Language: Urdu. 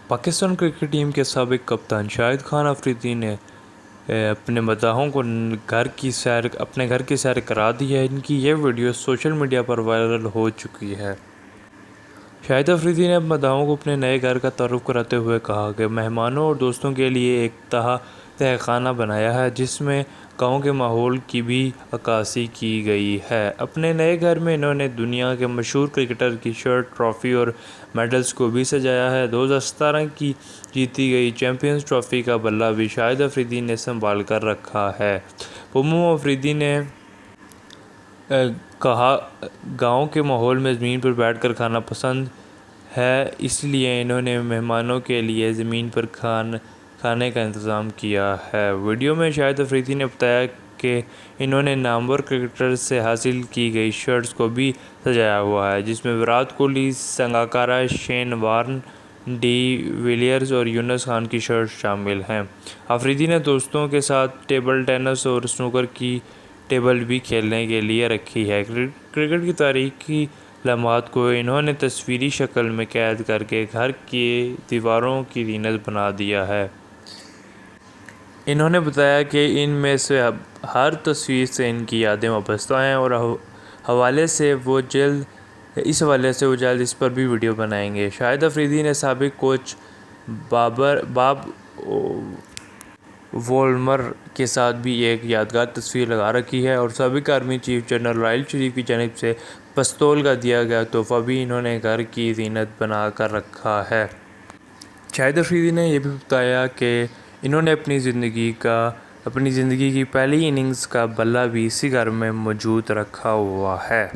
پاکستان کرکٹ ٹیم کے سابق کپتان شاہد خان افریدی نے اپنے مداحوں کو اپنے گھر کی سیر کرا دی ہے۔ ان کی یہ ویڈیو سوشل میڈیا پر وائرل ہو چکی ہے۔ شاہد افریدی نے مداحوں کو اپنے نئے گھر کا تعارف کراتے ہوئے کہا کہ مہمانوں اور دوستوں کے لیے ایک تہہ خانہ بنایا ہے جس میں گاؤں کے ماحول کی بھی عکاسی کی گئی ہے۔ اپنے نئے گھر میں انہوں نے دنیا کے مشہور کرکٹر کی شرٹ، ٹرافی اور میڈلز کو بھی سجایا ہے۔ 2017 کی جیتی گئی چیمپئنز ٹرافی کا بلہ بھی شاہد افریدی نے سنبھال کر رکھا ہے۔ پومو افریدی نے کہا، گاؤں کے ماحول میں زمین پر بیٹھ کر کھانا پسند ہے، اس لیے انہوں نے مہمانوں کے لیے زمین پر کھانے کا انتظام کیا ہے۔ ویڈیو میں شاہد افریدی نے بتایا کہ انہوں نے نامور کرکٹرز سے حاصل کی گئی شرٹس کو بھی سجایا ہوا ہے، جس میں Virat Kohli, Sangakkara, Shane Warne, de Villiers اور یونس خان کی شرٹس شامل ہیں۔ افریدی نے دوستوں کے ساتھ ٹیبل ٹینس اور سنوکر کی ٹیبل بھی کھیلنے کے لیے رکھی ہے۔ کرکٹ کی تاریخی لمحات کو انہوں نے تصویری شکل میں قید کر کے گھر کی دیواروں کی زینت بنا دیا ہے۔ انہوں نے بتایا کہ ان میں سے ہر تصویر سے ان کی یادیں وابستہ ہیں اور اس حوالے سے وہ جلد اس پر بھی ویڈیو بنائیں گے۔ شاہد افریدی نے سابق کوچ باب وولمر کے ساتھ بھی ایک یادگار تصویر لگا رکھی ہے اور سابق army chief general Raheel Sharif کی جانب سے پستول کا دیا گیا تحفہ بھی انہوں نے گھر کی زینت بنا کر رکھا ہے۔ شاہد افریدی نے یہ بھی بتایا کہ انہوں نے اپنی زندگی کی پہلی اننگز کا بلہ بھی اسی گھر میں موجود رکھا ہوا ہے۔